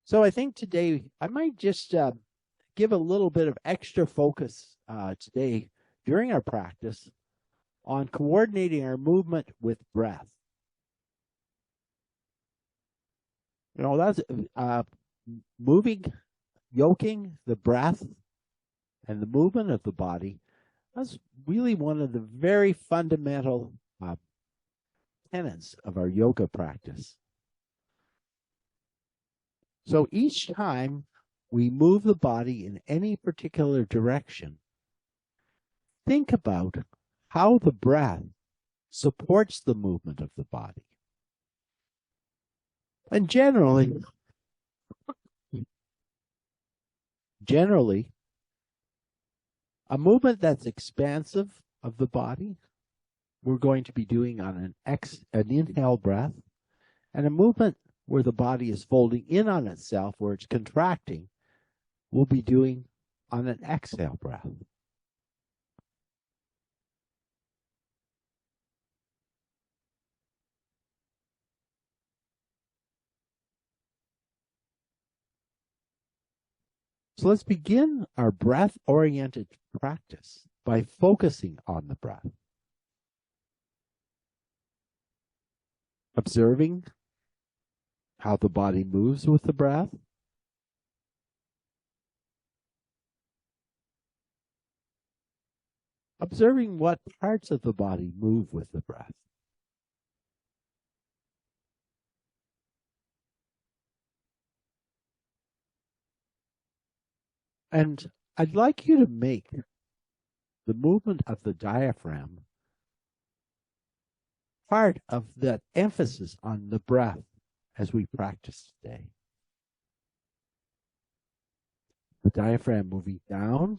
So I think today I might just give a little bit of extra focus today during our practice on coordinating our movement with breath. That's moving, yoking the breath and the movement of the body. That's really one of the very fundamental tenets of our yoga practice. So each time we move the body in any particular direction, think about how the breath supports the movement of the body. And generally, a movement that's expansive of the body, we're going to be doing on an inhale breath, and a movement where the body is folding in on itself, where it's contracting, we'll be doing on an exhale breath. So let's begin our breath-oriented practice by focusing on the breath. Observing how the body moves with the breath. Observing what parts of the body move with the breath. And I'd like you to make the movement of the diaphragm part of that emphasis on the breath as we practice today. The diaphragm moving down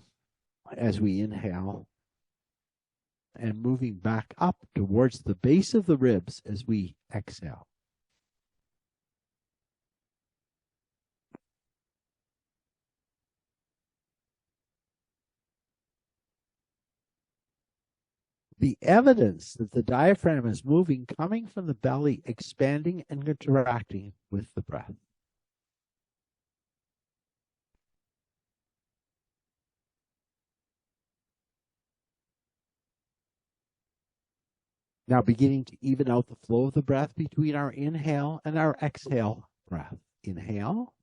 as we inhale and moving back up towards the base of the ribs as we exhale. The evidence that the diaphragm is moving coming from the belly, expanding and contracting with the breath. Now beginning to even out the flow of the breath between our inhale and our exhale breath. Inhale.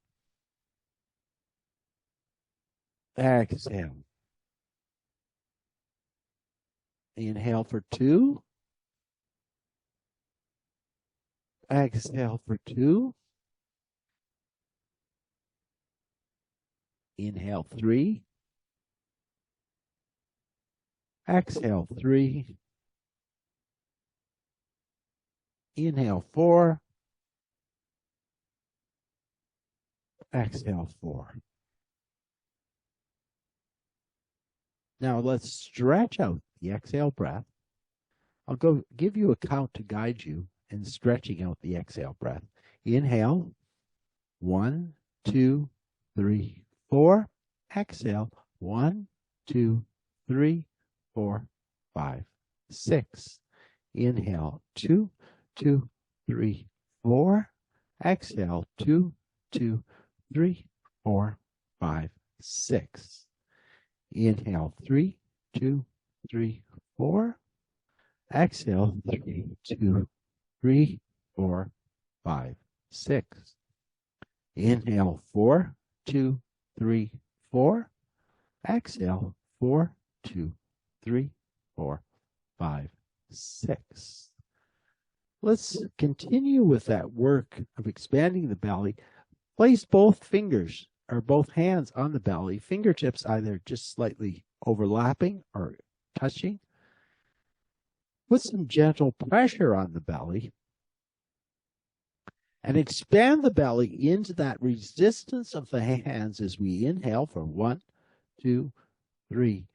Exhale. Inhale for 2. Exhale for 2. Inhale 3. Exhale 3. Inhale 4. Exhale 4. Now let's stretch out the exhale breath. I'll go give you a count to guide you in stretching out the exhale breath. Inhale, 1, 2, 3, 4. Exhale, 1, 2, 3, 4, 5, 6. Inhale, 2, 2, 3, 4. Exhale, 2, 2, 3, 4, 5, 6. Inhale, 3, 2, 3, 4. Exhale, 3, 2, 3, 4, 5, 6. Inhale, 4, 2, 3, 4. Exhale, 4, 2, 3, 4, 5, 6. Let's continue with that work of expanding the belly. Place both fingers or both hands on the belly, fingertips either just slightly overlapping or touching. Put some gentle pressure on the belly and expand the belly into that resistance of the hands as we inhale for 1, 2, 3,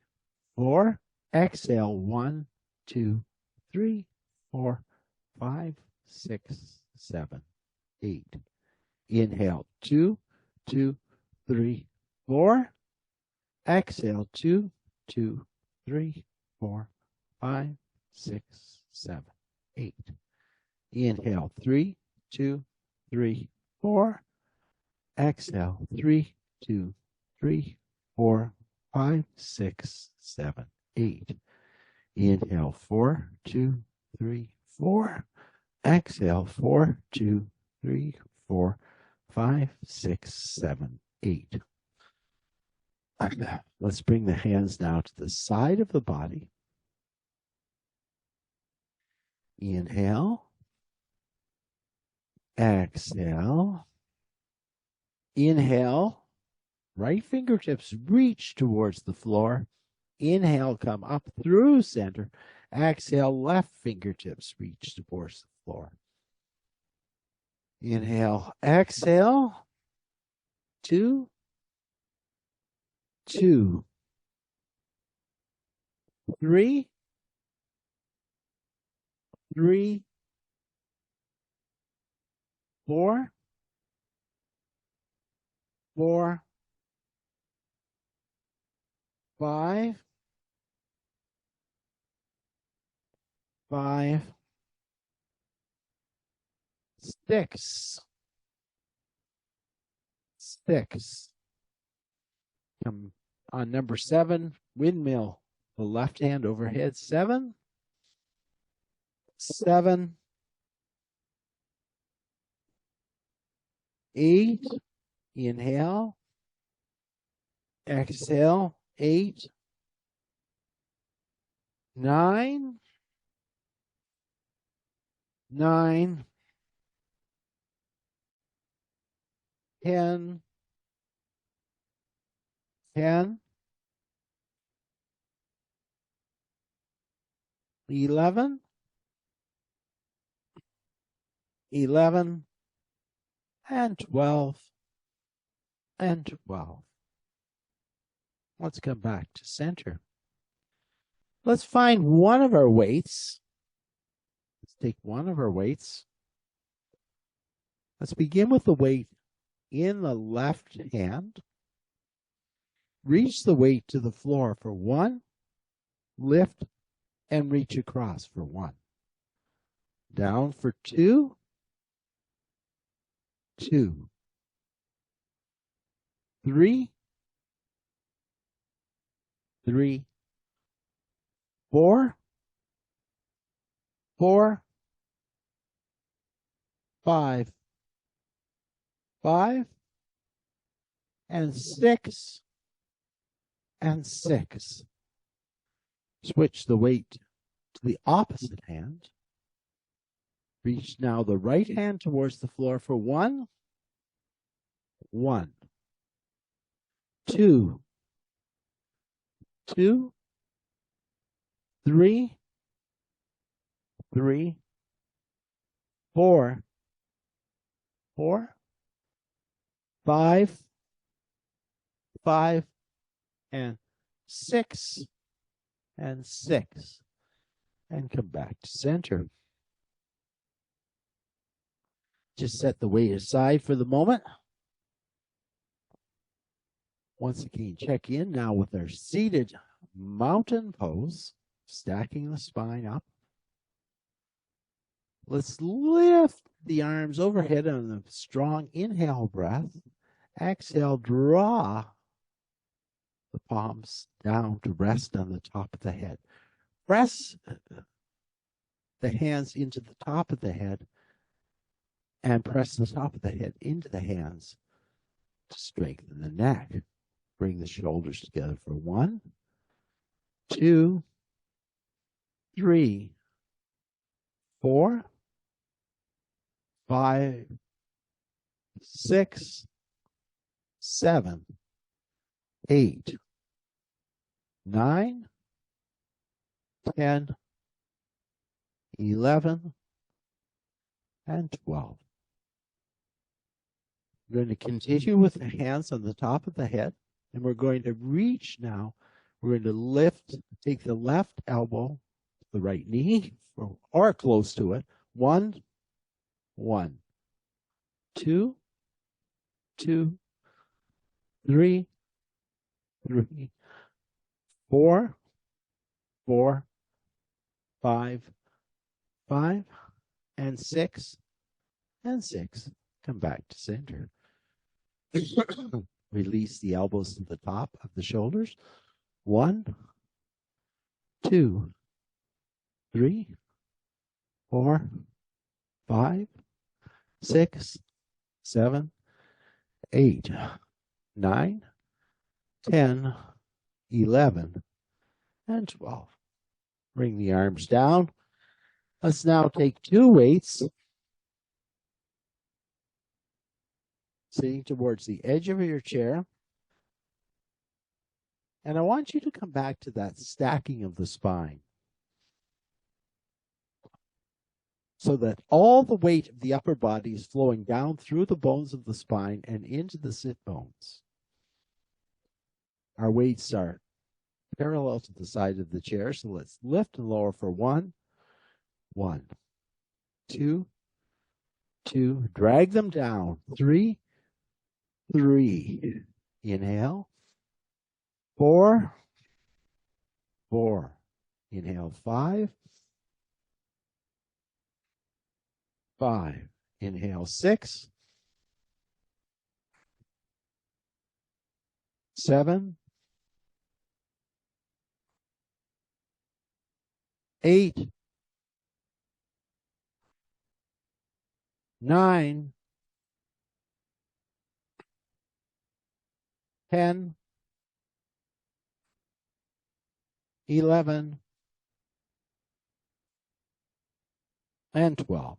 4. Exhale, 1, 2, 3, 4, 5, 6, 7, 8. Inhale, 2, 2, 3, 4. Exhale, 2, 2, 3, 4, 5, 6, 7, 8. Inhale, 3, 2, 3, 4. Exhale, 3, 2, 3, 4, 5, 6, 7, 8. Inhale, 4, 2, 3, 4. Exhale, 4, 2, 3, 4, 5, 6, 7, 8. Let's bring the hands now to the side of the body. Inhale. Exhale. Inhale. Right fingertips reach towards the floor. Inhale, come up through center. Exhale, left fingertips reach towards the floor. Inhale, exhale. 2, 2, 3, 3, 4, 4, 5, 5, 6, 6. Come on number 7, windmill. The left hand overhead. 7, 7, 8. Inhale. Exhale. 8, 9, 9, 10, 10, 11, 11, and 12, and 12. Let's come back to center. Let's find one of our weights. Let's take one of our weights. Let's begin with the weight in the left hand. Reach the weight to the floor for 1. Lift and reach across for 1. Down for 2. 2. 3. 3. 4. 4. 5. 5. And 6. And 6. Switch the weight to the opposite hand. Reach now the right hand towards the floor for 1. 1. 2. 2. 3. 3. 4. 4. 5. 5. And 6. And 6. And come back to center. Just set the weight aside for the moment. Once again, check in now with our seated mountain pose, stacking the spine up. Let's lift the arms overhead on a strong inhale breath. Exhale, draw the palms down to rest on the top of the head. Press the hands into the top of the head and press the top of the head into the hands to strengthen the neck. Bring the shoulders together for 1, 2, 3, 4, 5, 6, 7, 8, 9, 10, 11, and 12. We're going to continue with the hands on the top of the head, and we're going to reach now. We're going to lift, take the left elbow, the right knee, or close to it. 1, 1, 2, 2, 3, 3, 4, 4, 5, 5, and 6, and 6. Come back to center. Release the elbows to the top of the shoulders. 1, 2, 3, 4, 5, 6, 7, 8, 9, 10, 11, and 12. Bring the arms down. Let's now take 2 weights, sitting towards the edge of your chair. And I want you to come back to that stacking of the spine, so that all the weight of the upper body is flowing down through the bones of the spine and into the sit bones. Our weights are parallel to the side of the chair, so let's lift and lower for 1, 1, 2, 2, drag them down, 3, 3, inhale, 4, 4, inhale, 5, 5, inhale, 6, 7, 8, 9, 10, 11, and 12.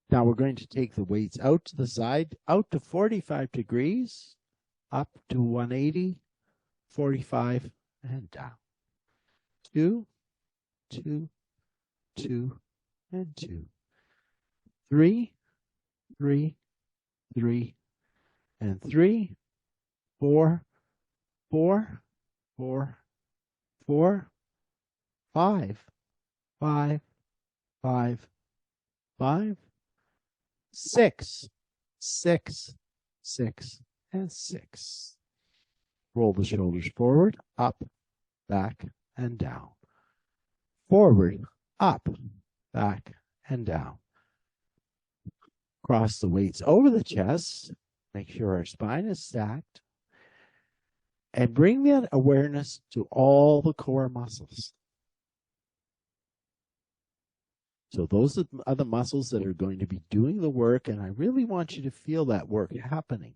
Now we're going to take the weights out to the side, out to 45 degrees, up to 180, 45, and down. 2, 2, 2, and 2. 3, 3, 3, and 3, 4, 4, 4, 4, 5, 5, 5, 5, 6, 6, 6, and 6. Roll the shoulders forward, up, back, and down. Forward, up, back, and down. Cross the weights over the chest. Make sure our spine is stacked. And bring that awareness to all the core muscles. So those are the muscles that are going to be doing the work, and I really want you to feel that work happening.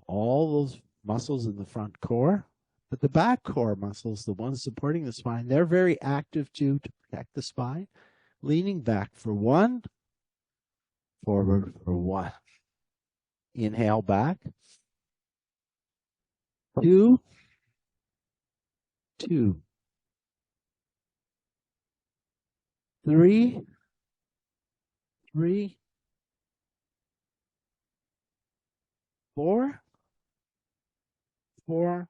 All those muscles in the front core, but the back core muscles, the ones supporting the spine, they're very active too, to protect the spine. Leaning back for 1, forward for 1. Inhale back. 2, 2. 3, 3, 4, 4,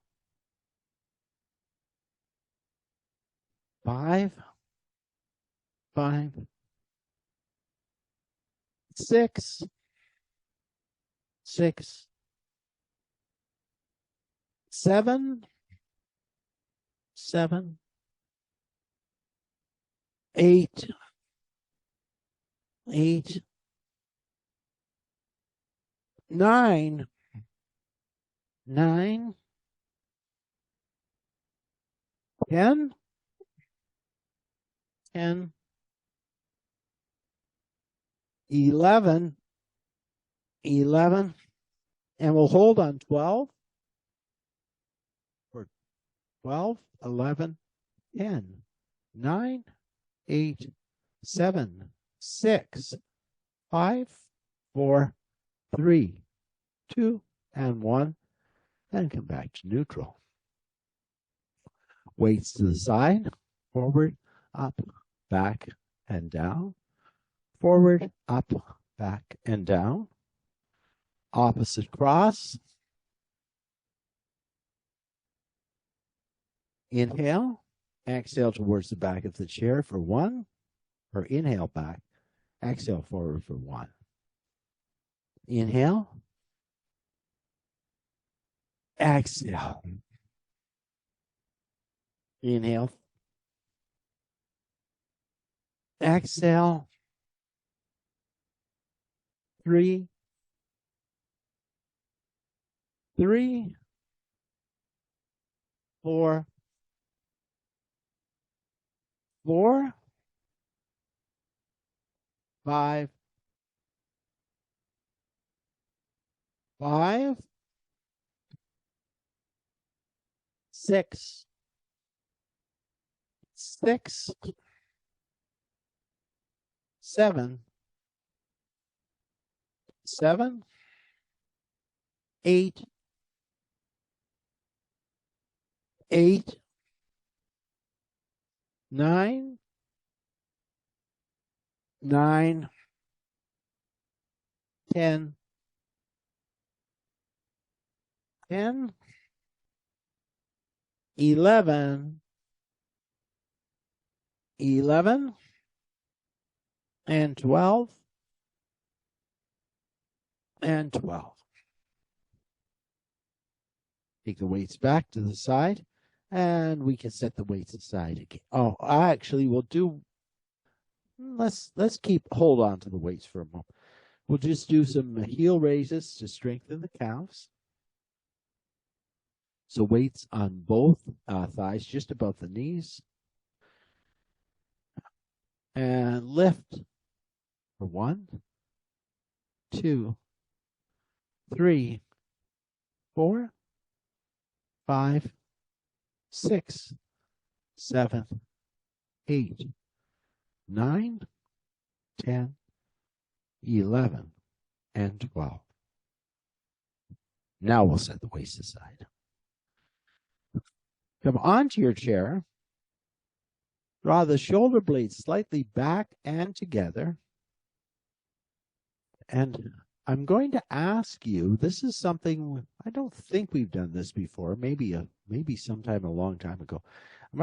5, 5, 6, 6, 7, 7, 8, 8, 9, 9, 10, 10, 11, 11, and we'll hold on 12 for 12, 11, 10, 9, 8, 7, 6, 5, 4, 3, 2, and 1, and come back to neutral. Weights to the side, forward, up, back, and down. Forward, up, back, and down. Opposite cross. Inhale, exhale towards the back of the chair for 1, or inhale back, exhale forward for 1. Inhale, exhale. Inhale, Exhale. 3, 3, 4, 4, 5, 5, 6, 6, 7, 7, 8, 8, 9, 9, 10, 10, 11, 11, and 12, and 12. Take the weights back to the side, and we can set the weights aside again. Oh, actually, we'll do. Let's hold on to the weights for a moment. We'll just do some heel raises to strengthen the calves. So weights on both thighs, just above the knees. And lift for 1, 2, 3, 4, 5, 6, 7, 8, 9, 10, 11, and 12. Now we'll set the weights aside. Come onto your chair. Draw the shoulder blades slightly back and together. And I'm going to ask you, this is something, I don't think we've done this before, maybe sometime a long time ago. I'm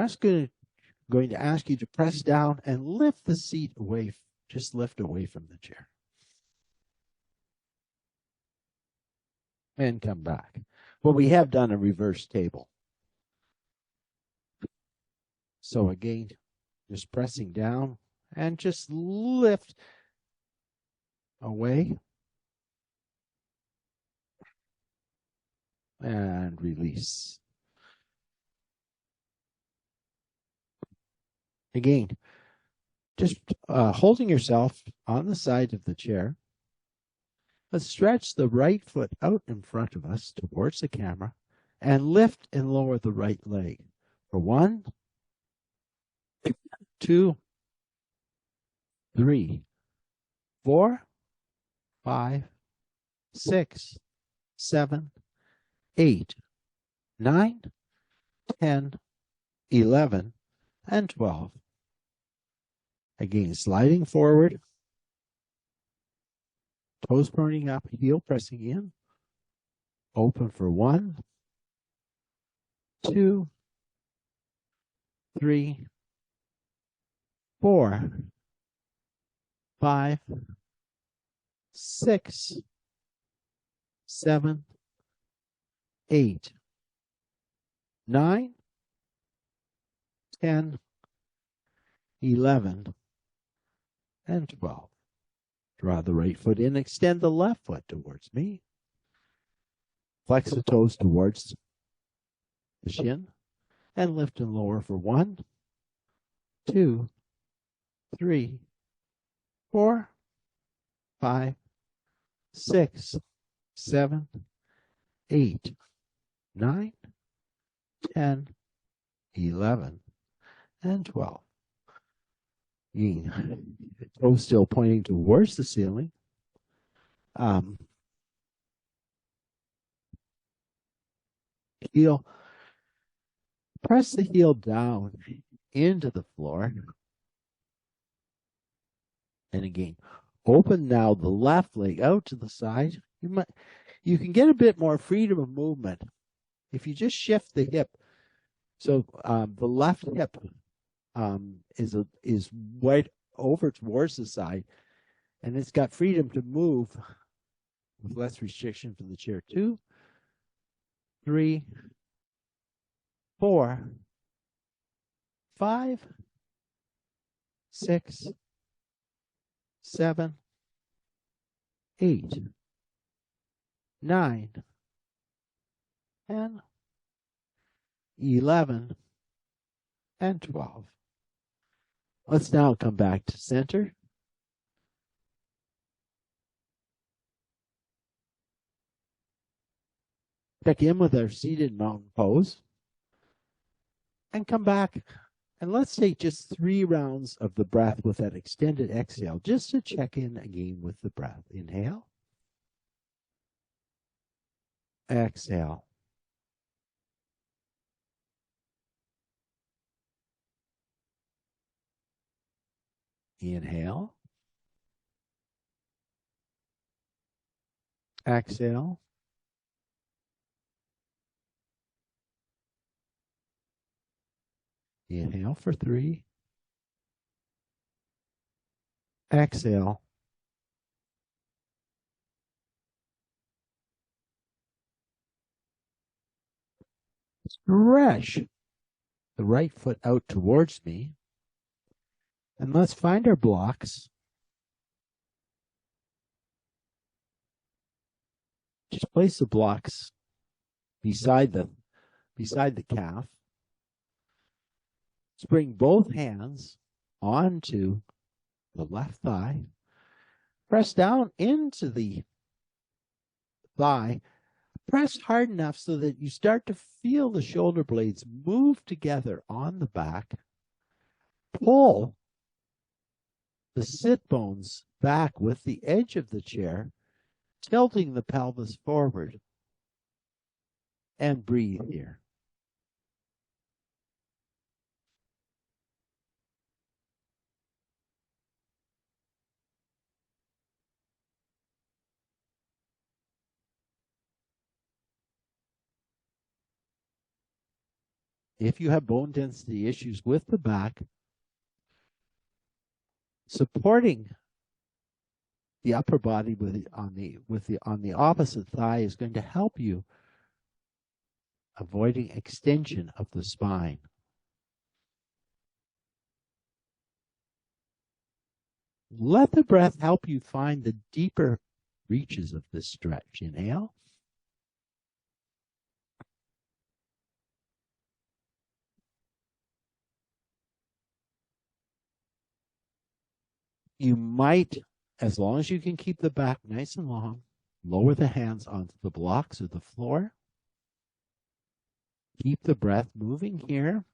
going to ask you to press down and lift the seat away, just lift away from the chair. And come back. Well, we have done a reverse table. So again, just pressing down and just lift away and release. Again, just holding yourself on the side of the chair. Let's stretch the right foot out in front of us towards the camera and lift and lower the right leg. For 1, 2, 3, 4, 5, 6, 7, 8, 9, 10, 11, and 12. Again, sliding forward, toes pointing up, heel pressing in. Open for 1, 2, 3, 4, 5, 6, 7, 8, 9, 10, 11, and 12. Draw the right foot in, extend the left foot towards me. Flex the toes towards the shin and lift and lower for 1, 2, 3, 4, 5, 6, 7, 8, 9, 10, 11, and 12. Toes still pointing towards the ceiling. Heel, press the heel down into the floor. And again, open now the left leg out to the side. You can get a bit more freedom of movement if you just shift the hip. So the left hip is right over towards the side, and it's got freedom to move with less restriction from the chair. 2, 3, 4, 5, 6, 7, 8, 9, 10, 11, and 12. Let's now come back to center. Check in with our seated mountain pose. And come back. And let's take just 3 rounds of the breath with that extended exhale, just to check in again with the breath. Inhale. Exhale. Inhale. Exhale. Inhale for 3. Exhale. Stretch the right foot out towards me. And let's find our blocks. Just place the blocks beside the calf. Let's bring both hands onto the left thigh. Press down into the thigh. Press hard enough so that you start to feel the shoulder blades move together on the back. Pull the sit bones back with the edge of the chair, tilting the pelvis forward. And breathe here. If you have bone density issues with the back, supporting the upper body on the opposite thigh is going to help you avoiding extension of the spine. Let the breath help you find the deeper reaches of this stretch. Inhale. You might, as long as you can keep the back nice and long, lower the hands onto the blocks or the floor. Keep the breath moving here.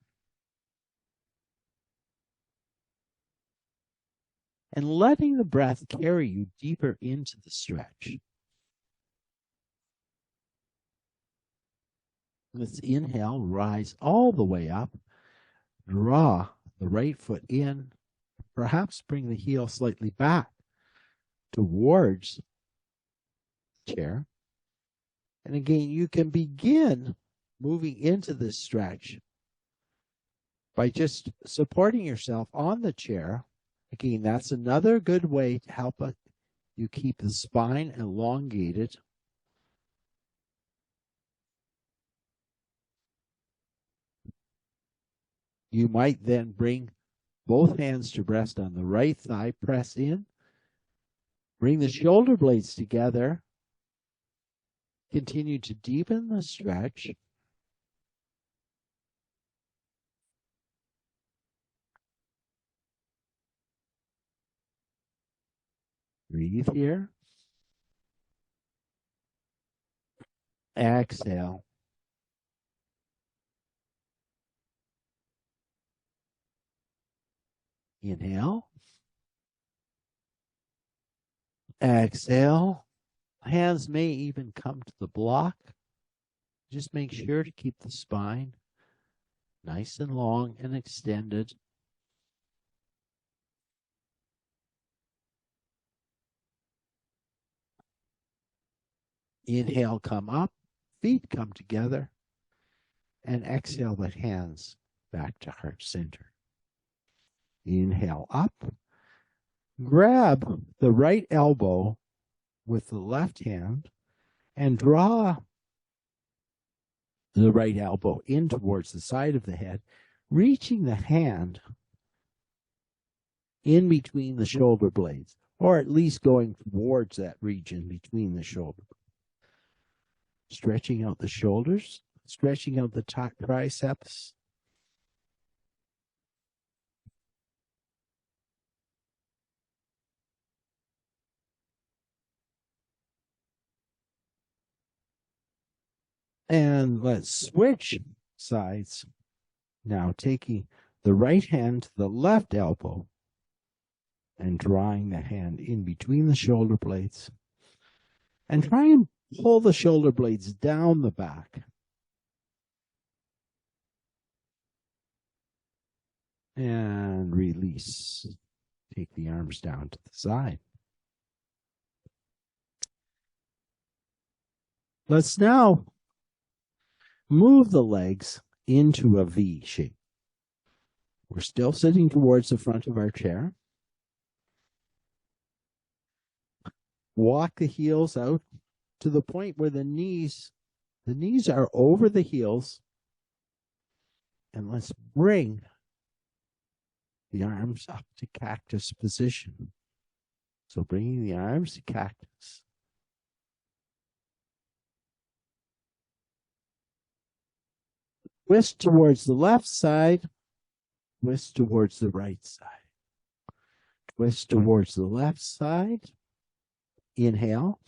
And letting the breath carry you deeper into the stretch. Let's inhale, rise all the way up. Draw the right foot in. Perhaps bring the heel slightly back towards the chair. And again, you can begin moving into this stretch by just supporting yourself on the chair. Again, that's another good way to help you keep the spine elongated. You might then bring both hands to rest on the right thigh, press in. Bring the shoulder blades together. Continue to deepen the stretch. Breathe here. Exhale. Inhale. Exhale. Hands may even come to the block. Just make sure to keep the spine nice and long and extended. Inhale, come up. Feet come together. And exhale, let hands back to heart center. Inhale up. Grab the right elbow with the left hand and draw the right elbow in towards the side of the head, reaching the hand in between the shoulder blades, or at least going towards that region between the shoulder. Stretching out the shoulders, stretching out the triceps. And let's switch sides. Now taking the right hand to the left elbow and drawing the hand in between the shoulder blades. And try and pull the shoulder blades down the back. And release. Take the arms down to the side. Let's now move the legs into a V shape. We're still sitting towards the front of our chair. Walk the heels out to the point where the knees are over the heels. And let's bring the arms up to cactus position. So bringing the arms to cactus. Twist towards the left side, twist towards the right side. Twist towards the left side. Inhale.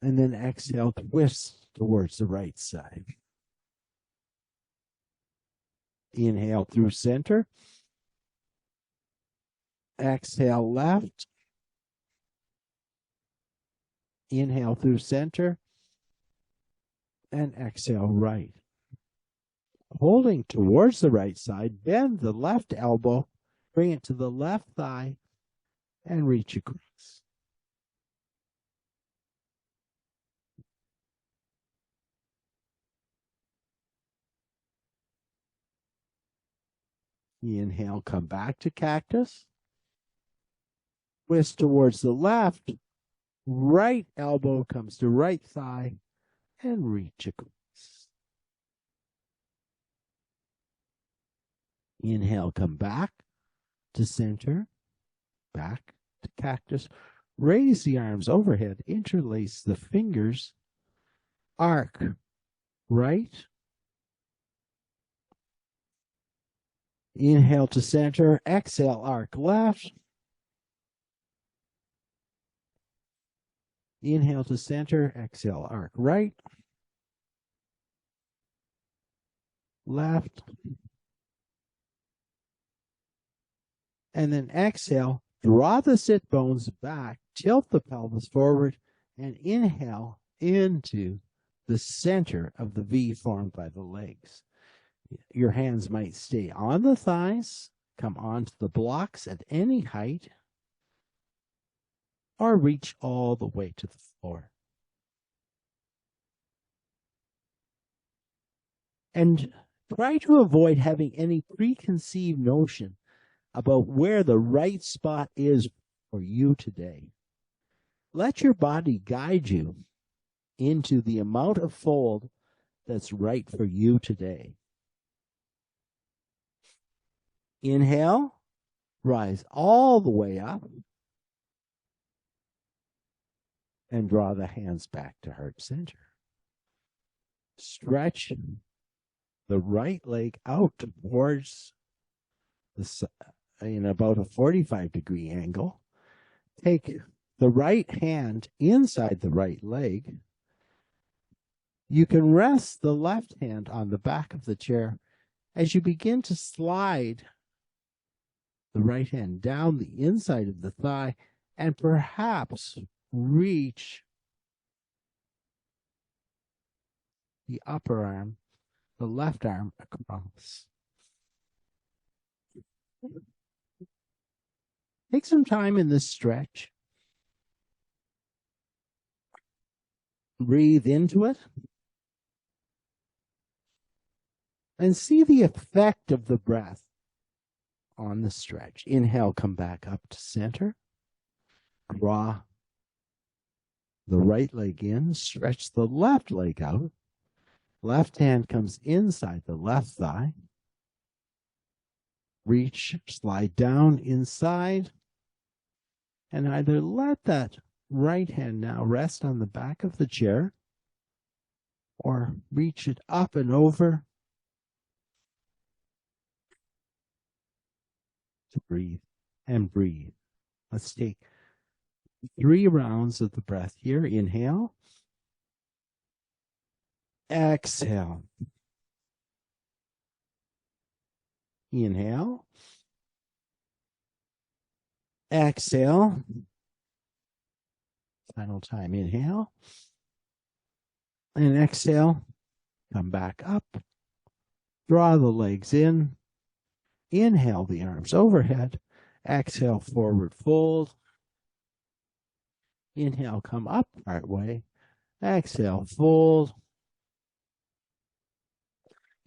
And then exhale, twist towards the right side. Inhale through center. Exhale left. Inhale through center. And exhale right. Holding towards the right side, bend the left elbow, bring it to the left thigh, and reach across. Inhale, come back to cactus. Twist towards the left. Right elbow comes to right thigh, and reach across. Inhale, come back to center, back to cactus. Raise the arms overhead, interlace the fingers, arc right. Inhale to center, exhale, arc left. Inhale to center, exhale, arc right. Left. And then exhale, draw the sit bones back, tilt the pelvis forward, and inhale into the center of the V formed by the legs. Your hands might stay on the thighs, come onto the blocks at any height, or reach all the way to the floor. And try to avoid having any preconceived notion about where the right spot is for you today. Let your body guide you into the amount of fold that's right for you today. Inhale, rise all the way up, and draw the hands back to heart center. Stretch the right leg out towards the in about a 45-degree angle. Take the right hand inside the right leg. You can rest the left hand on the back of the chair as you begin to slide the right hand down the inside of the thigh and perhaps reach the upper arm, the left arm across. Take some time in this stretch. Breathe into it. And see the effect of the breath on the stretch. Inhale, come back up to center. Draw the right leg in. Stretch the left leg out. Left hand comes inside the left thigh. Reach, slide down inside, and either let that right hand now rest on the back of the chair, or reach it up and over to breathe and breathe. Let's take 3 rounds of the breath here. Inhale. Exhale. Inhale. Exhale. Final time. Inhale. And exhale. Come back up. Draw the legs in. Inhale the arms overhead. Exhale, forward fold. Inhale, come up part way. Exhale, fold.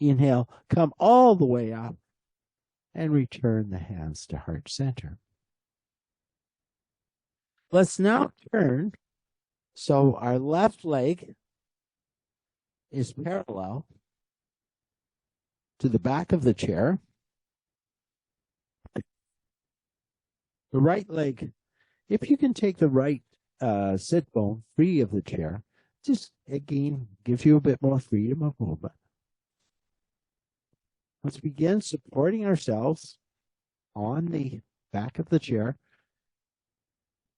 Inhale, come all the way up and return the hands to heart center. Let's now turn so our left leg is parallel to the back of the chair. The right leg, if you can take the right sit bone free of the chair, just again gives you a bit more freedom of movement. Let's begin supporting ourselves on the back of the chair.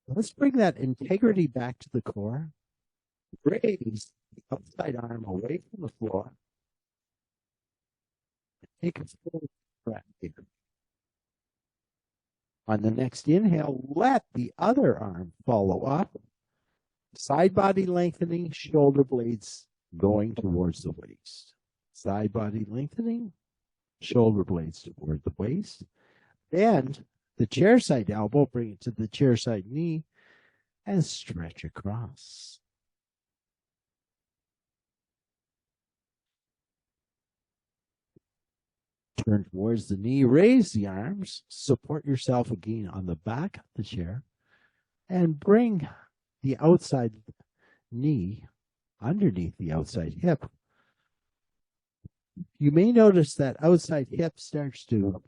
Let's bring that integrity back to the core. Raise the outside arm away from the floor. Take a full breath here. On the next inhale, let the other arm follow up. Side body lengthening, shoulder blades going towards the waist. Side body lengthening, shoulder blades toward the waist. Bend the chair side elbow, bring it to the chair side knee, and stretch across. Turn towards the knee, raise the arms, support yourself again on the back of the chair, and bring the outside knee underneath the outside hip. You may notice that outside hip starts to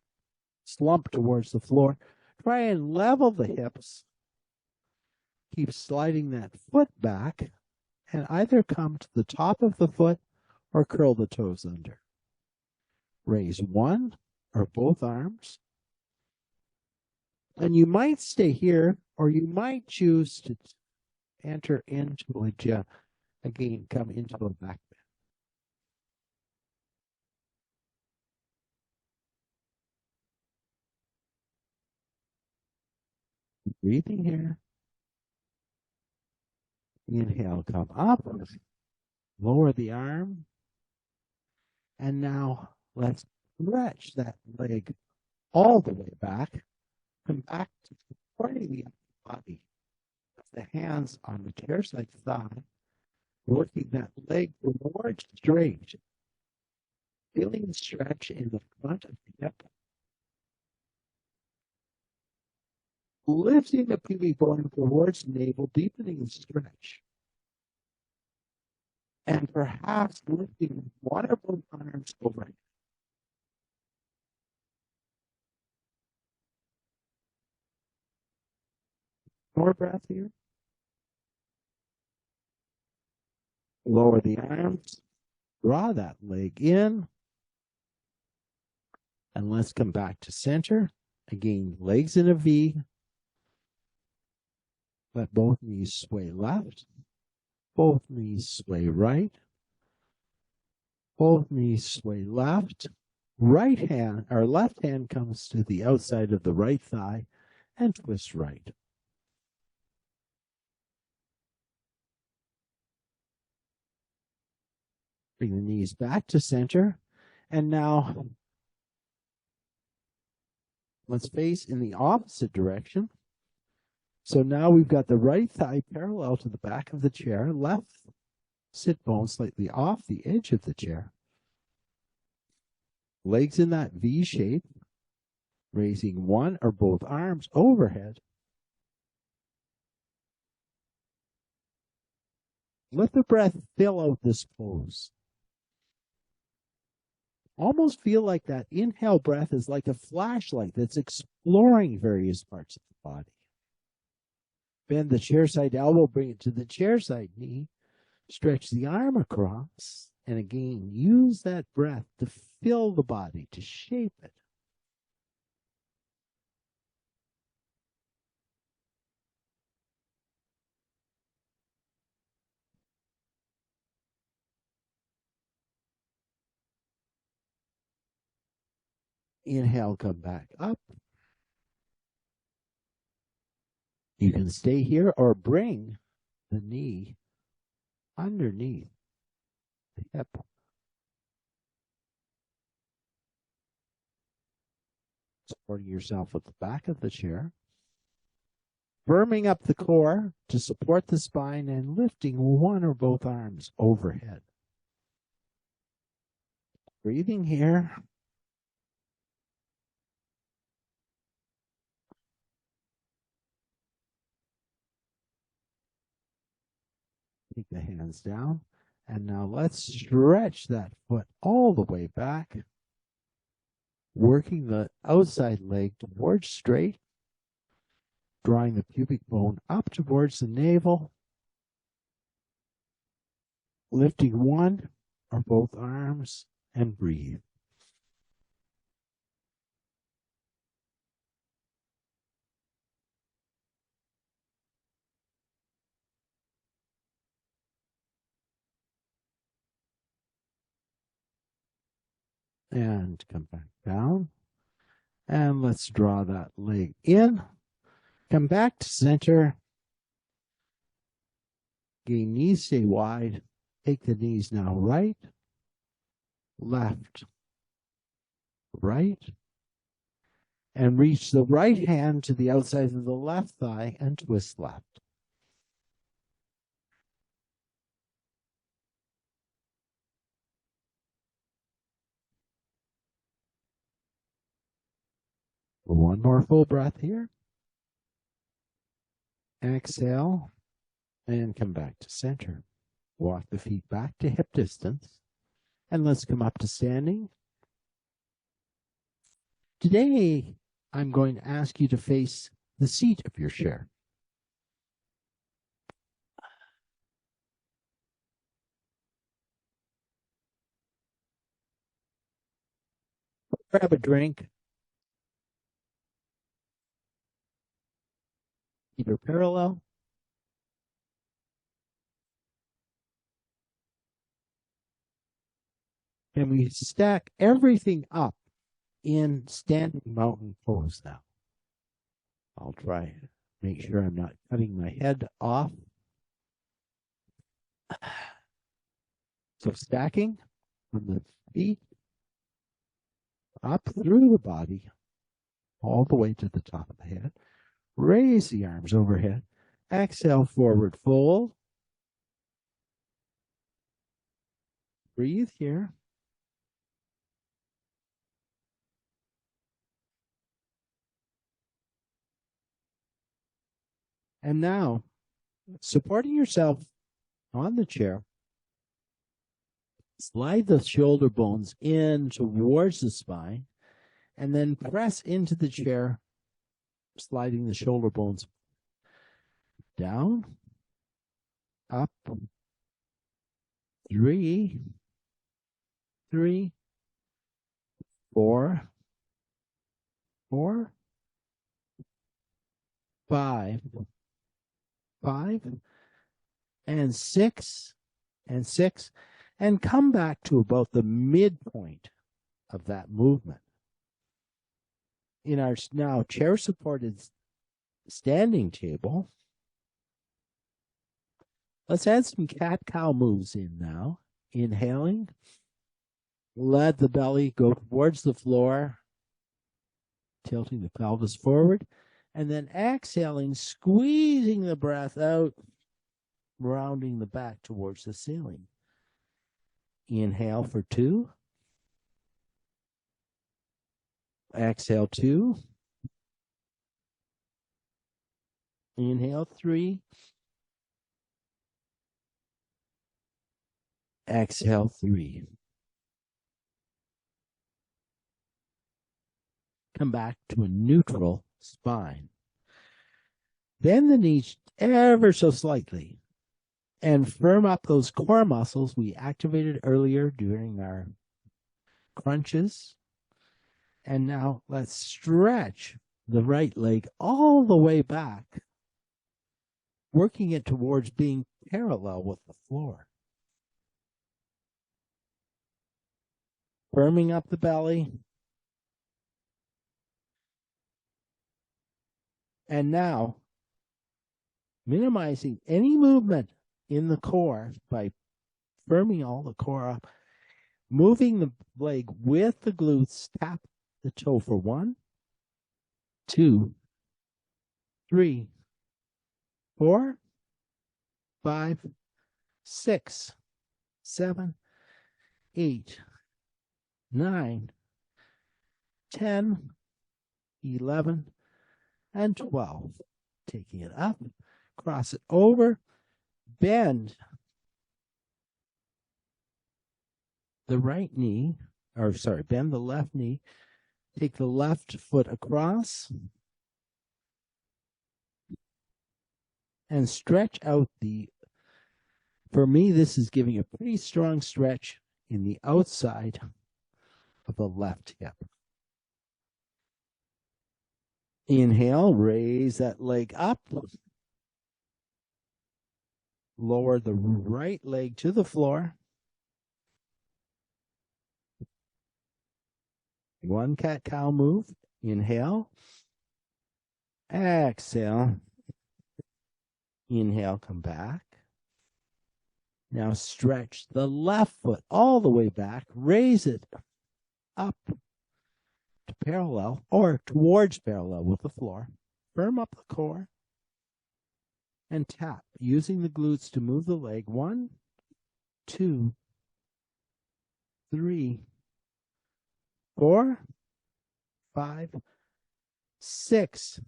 slump towards the floor. Try and level the hips. Keep sliding that foot back and either come to the top of the foot or curl the toes under. Raise one or both arms. And you might stay here, or you might choose to enter into a, again, come into a back bend. Breathing here. Inhale, come up. Lower the arm. And now let's stretch that leg all the way back. Come back to supporting the upper body. The hands on the chair side thigh. Working that leg forward straight. Feeling the stretch in the front of the hip. Lifting the pubic bone towards navel, deepening the stretch. And perhaps lifting one or both arms overhead. More breath here. Lower the arms. Draw that leg in. And let's come back to center. Again, legs in a V. Let both knees sway left. Both knees sway right. Both knees sway left. Right hand or left hand comes to the outside of the right thigh and twist right. Bring the knees back to center. And now let's face in the opposite direction. So now we've got the right thigh parallel to the back of the chair, left sit bone slightly off the edge of the chair. Legs in that V shape, raising one or both arms overhead. Let the breath fill out this pose. Almost feel like that inhale breath is like a flashlight that's exploring various parts of the body. Bend the chair side elbow, bring it to the chair side knee, stretch the arm across, and again, use that breath to fill the body, to shape it. Inhale, come back up. You can stay here or bring the knee underneath the hip. Supporting yourself with the back of the chair. Firming up the core to support the spine and lifting one or both arms overhead. Breathing here. Take the hands down. And now let's stretch that foot all the way back. Working the outside leg towards straight. Drawing the pubic bone up towards the navel. Lifting one or both arms and breathe. And come back down. And let's draw that leg in. Come back to center. Again, knees stay wide. Take the knees now right, left, right. And reach the right hand to the outside of the left thigh and twist left. One more full breath here. Exhale and come back to center. Walk the feet back to hip distance. And let's come up to standing. Today, I'm going to ask you to face the seat of your chair. Grab a drink. Keep it parallel. And we stack everything up in standing mountain pose now. I'll try to make sure I'm not cutting my head off. So stacking from the feet up through the body, all the way to the top of the head. Raise the arms overhead. Exhale, forward fold. Breathe here. And now, supporting yourself on the chair, slide the shoulder bones in towards the spine, and then press into the chair, sliding the shoulder bones down, up, 3, 4, 5, and 6, and come back to about the midpoint of that movement. In our now chair-supported standing table, let's add some cat-cow moves in now. Inhaling, let the belly go towards the floor, tilting the pelvis forward, and then exhaling, squeezing the breath out, rounding the back towards the ceiling. Inhale for 2. Exhale 2. Inhale 3. Exhale 3. come back to a neutral spine. Bend the knees ever so slightly and firm up those core muscles we activated earlier during our crunches. And now let's stretch the right leg all the way back, working it towards being parallel with the floor. Firming up the belly. And now, minimizing any movement in the core by firming all the core up, moving the leg with the glutes, tap the toe for 1, 2, 3, 4, 5, 6, 7, 8, 9, 10, 11, and 12. Taking it up, cross it over, bend the right knee, bend the left knee, take the left foot across, and stretch out for me, this is giving a pretty strong stretch in the outside of the left hip. Inhale, raise that leg up. Lower the right leg to the floor. 1 cat-cow move. Inhale. Exhale. Inhale, come back. Now stretch the left foot all the way back. Raise it up to parallel or towards parallel with the floor. Firm up the core. And tap, using the glutes to move the leg. 1, 2, 3, 4, 5, 6,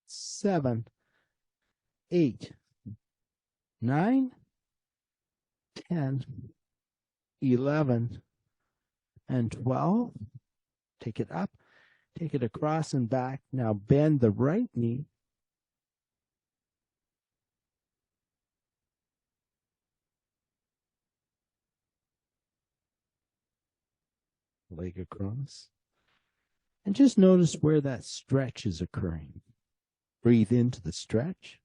7, 8, 9, 10, 11, and 12. Take it up, take it across and back. Now bend the right knee. Leg across. And just notice where that stretch is occurring. Breathe into the stretch.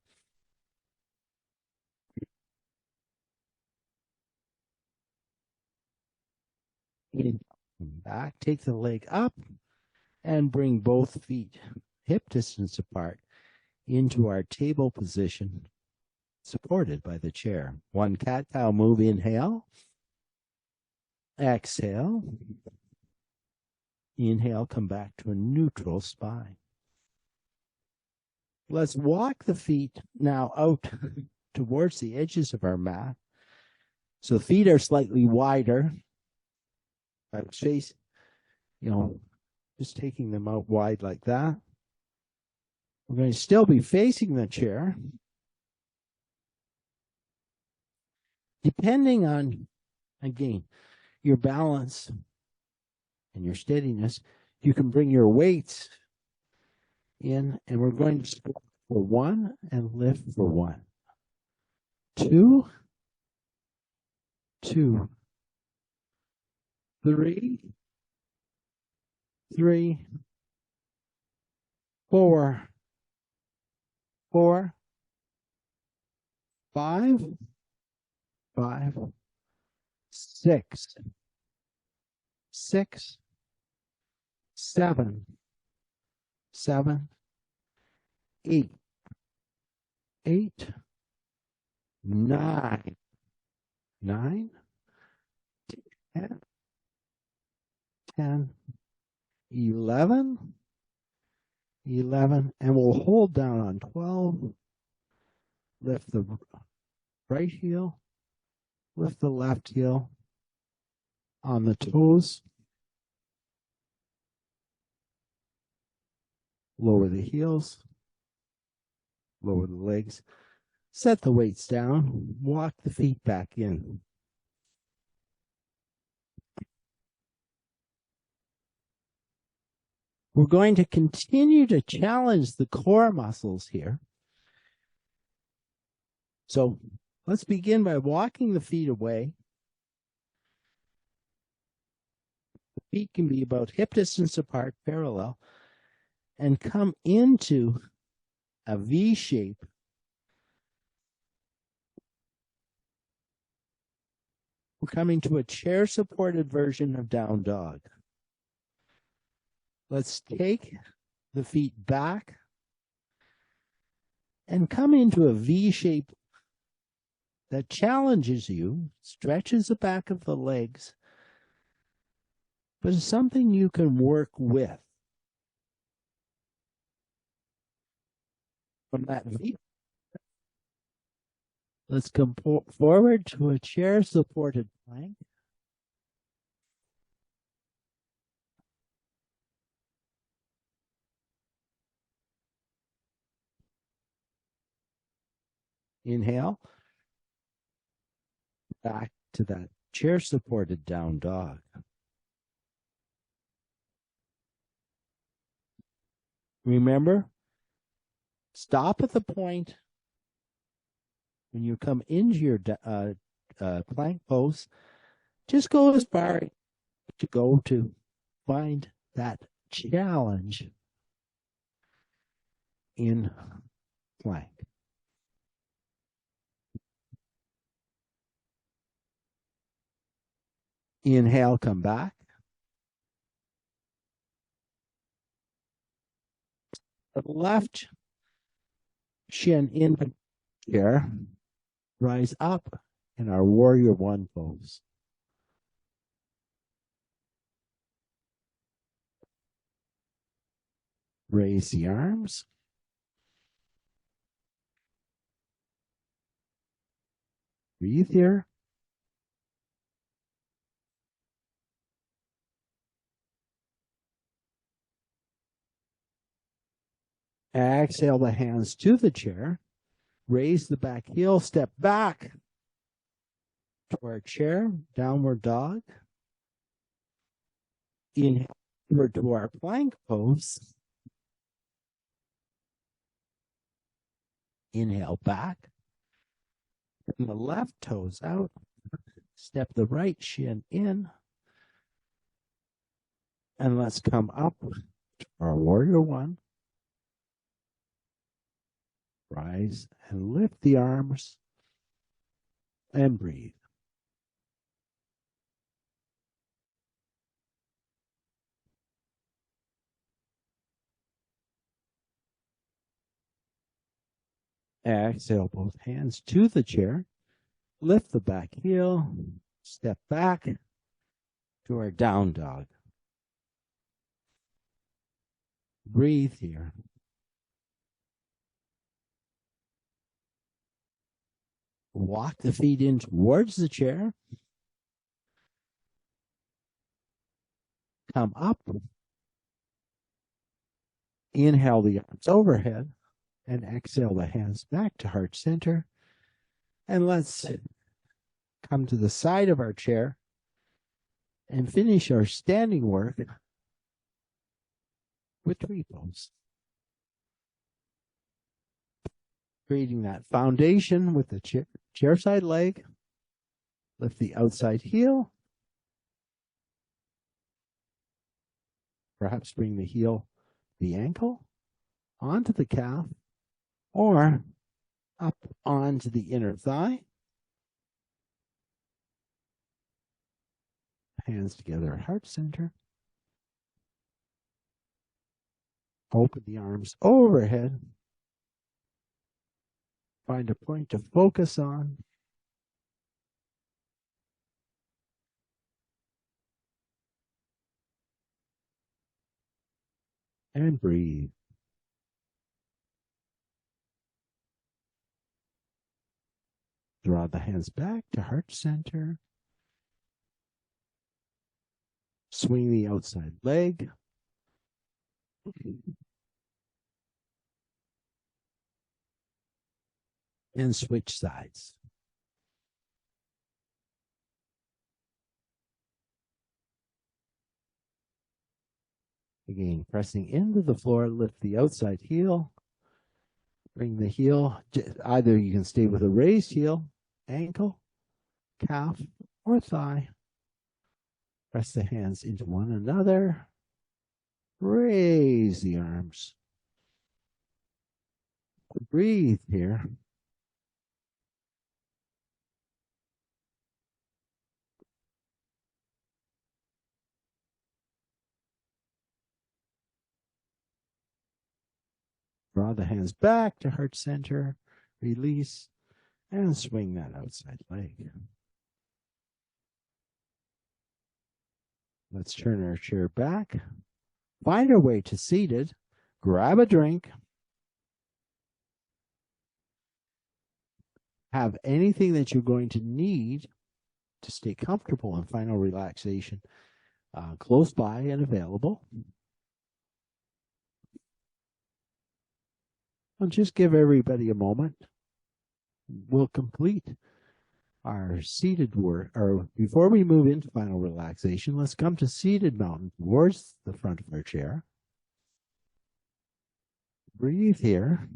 In, back, take the leg up and bring both feet hip distance apart into our table position, supported by the chair. 1 cat-cow move. Inhale. Exhale. Inhale, come back to a neutral spine. Let's walk the feet now out towards the edges of our mat. So feet are slightly wider. I would face, just taking them out wide like that. We're going to still be facing the chair. Depending on, again, your balance and your steadiness, you can bring your weights in, and we're going to squat for 1 and lift for 1. 2, 2, 3, 3, 4, 4, 5, 5, 6, 6, 7, 7, 8, 8, 9, 9, 10, 10, 11, 11, and we'll hold down on 12. Lift the right heel, lift the left heel on the toes. Lower the heels, lower the legs, set the weights down, walk the feet back in. We're going to continue to challenge the core muscles here. So let's begin by walking the feet away. The feet can be about hip distance apart, parallel, and come into a V shape. We're coming to a chair-supported version of down dog. Let's take the feet back and come into a V shape that challenges you, stretches the back of the legs, but it's something you can work with. From that V, let's come forward to a chair-supported plank. Inhale. Back to that chair-supported down dog. Remember, stop at the point when you come into your plank pose. Just go as far to go to find that challenge in plank. Inhale, come back. The left shin in the chair. Rise up in our warrior one pose. Raise the arms. Breathe here. Exhale the hands to the chair. Raise the back heel, step back to our chair, downward dog. Inhale over to our plank pose. Inhale back. Bring the left toes out. Step the right shin in. And let's come up to our warrior one. Rise and lift the arms and breathe. Exhale both hands to the chair. Lift the back heel. Step back to our down dog. Breathe here. Walk the feet in towards the chair. Come up. Inhale the arms overhead and exhale the hands back to heart center. And let's come to the side of our chair and finish our standing work with tree pose. Creating that foundation with the chair side leg. Lift the outside heel. Perhaps bring the heel, the ankle, onto the calf, or up onto the inner thigh. Hands together at heart center. Open the arms overhead. Find a point to focus on. And breathe. Draw the hands back to heart center. Swing the outside leg. And switch sides. Again, pressing into the floor, lift the outside heel. Bring the heel, either you can stay with a raised heel, ankle, calf, or thigh. Press the hands into one another. Raise the arms. Breathe here. Draw the hands back to heart center. Release and swing that outside leg. Let's turn our chair back. Find our way to seated. Grab a drink. Have anything that you're going to need to stay comfortable in final relaxation close by and available. I'll just give everybody a moment. We'll complete our seated work, or before we move into final relaxation, let's come to seated mountain towards the front of our chair. Breathe here.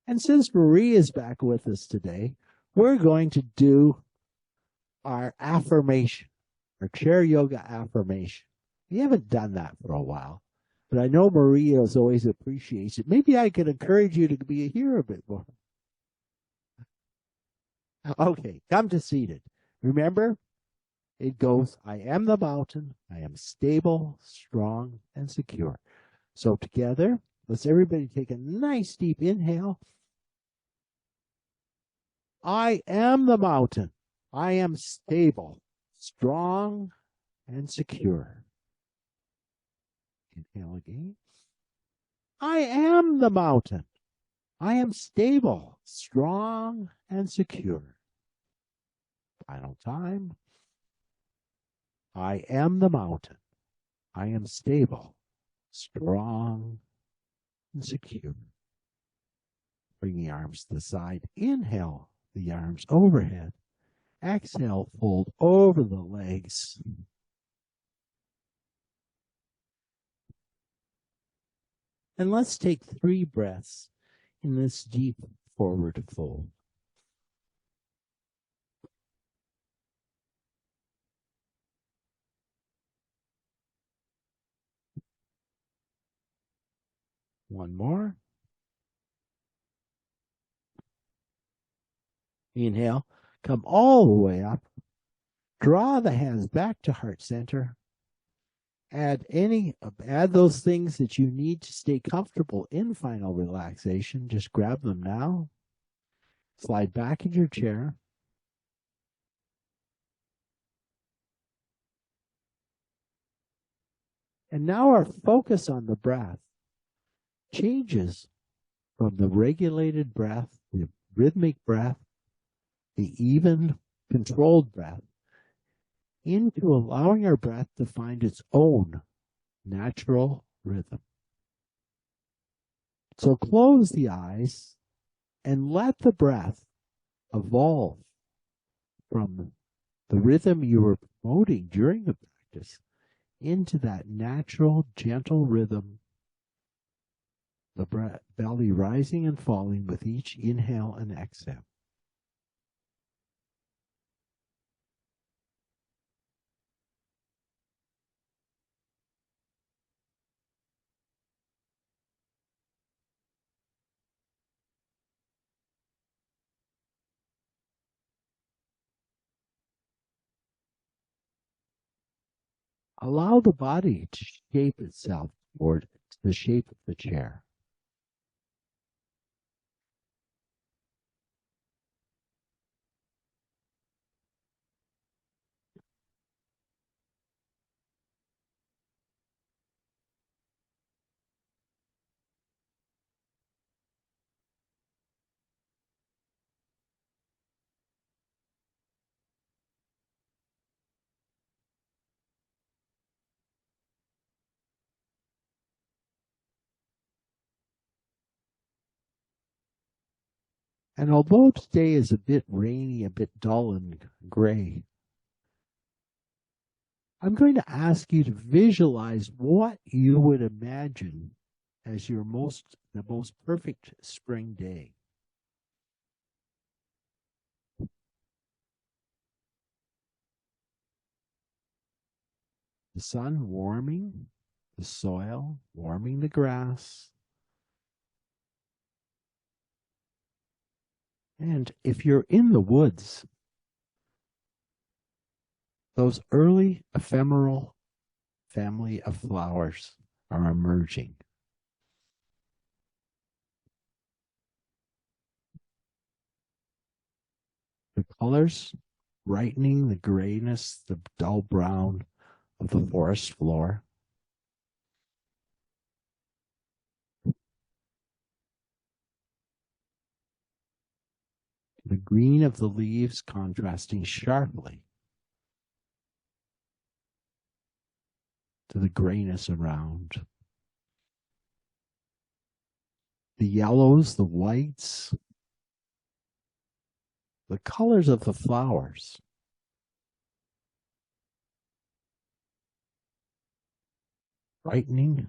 And since Marie is back with us today, we're going to do our affirmation, our chair yoga affirmation. We haven't done that for a while, but I know Maria always appreciates it. Maybe I could encourage you to be here a bit more. Okay, come to seated. Remember, it goes, I am the mountain. I am stable, strong, and secure. So together, let's everybody take a nice deep inhale. I am the mountain. I am stable, strong, and secure. Inhale again. I am the mountain. I am stable, strong, and secure. Final time. I am the mountain. I am stable, strong, and secure. Bring the arms to the side. Inhale, the arms overhead. Exhale, fold over the legs. And let's take 3 breaths in this deep forward fold. One more. Inhale, come all the way up. Draw the hands back to heart center. Add those things that you need to stay comfortable in final relaxation. Just grab them now. Slide back in your chair. And now our focus on the breath changes from the regulated breath, the rhythmic breath, the even, controlled breath, into allowing our breath to find its own natural rhythm. So close the eyes and let the breath evolve from the rhythm you were promoting during the practice into that natural, gentle rhythm, the belly rising and falling with each inhale and exhale. Allow the body to shape itself toward the shape of the chair. And although today is a bit rainy, a bit dull and gray, I'm going to ask you to visualize what you would imagine as the most perfect spring day. The sun warming the soil, warming the grass. And if you're in the woods, those early ephemeral family of flowers are emerging. The colors brightening the grayness, the dull brown of the forest floor. The green of the leaves contrasting sharply to the grayness around. The yellows, the whites, the colors of the flowers. Brightening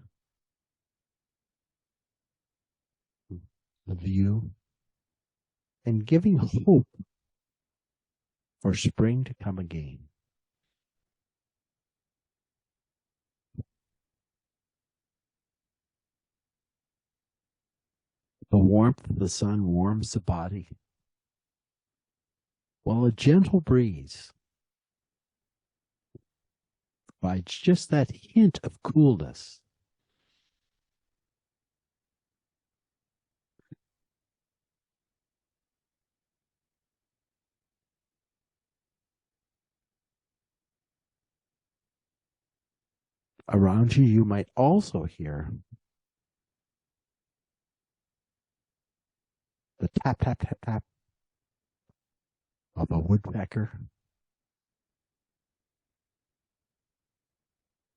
the view and giving hope for spring to come again. The warmth of the sun warms the body, while a gentle breeze provides just that hint of coolness. Around you, you might also hear the tap, tap, tap, tap of a woodpecker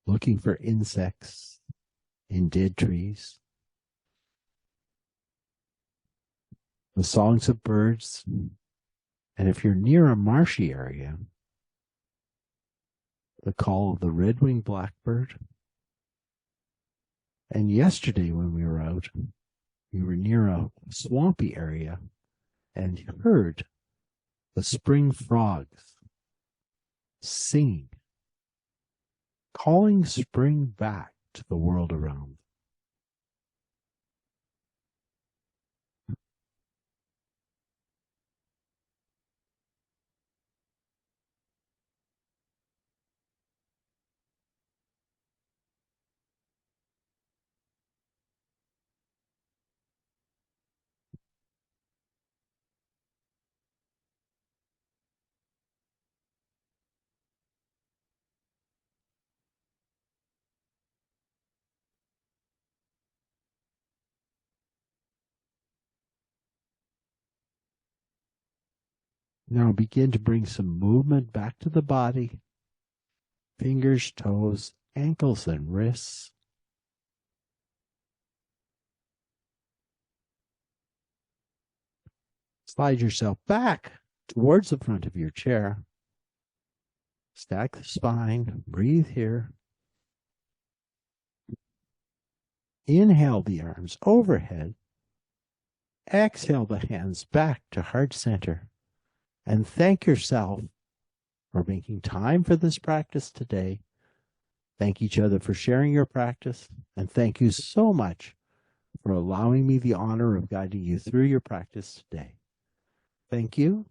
looking for insects in dead trees. The songs of birds. And if you're near a marshy area, the call of the red-winged blackbird. And yesterday when we were out, we were near a swampy area and heard the spring frogs singing, calling spring back to the world around. Now begin to bring some movement back to the body. Fingers, toes, ankles, and wrists. Slide yourself back towards the front of your chair. Stack the spine. Breathe here. Inhale the arms overhead. Exhale the hands back to heart center. And thank yourself for making time for this practice today. Thank each other for sharing your practice. And thank you so much for allowing me the honor of guiding you through your practice today. Thank you.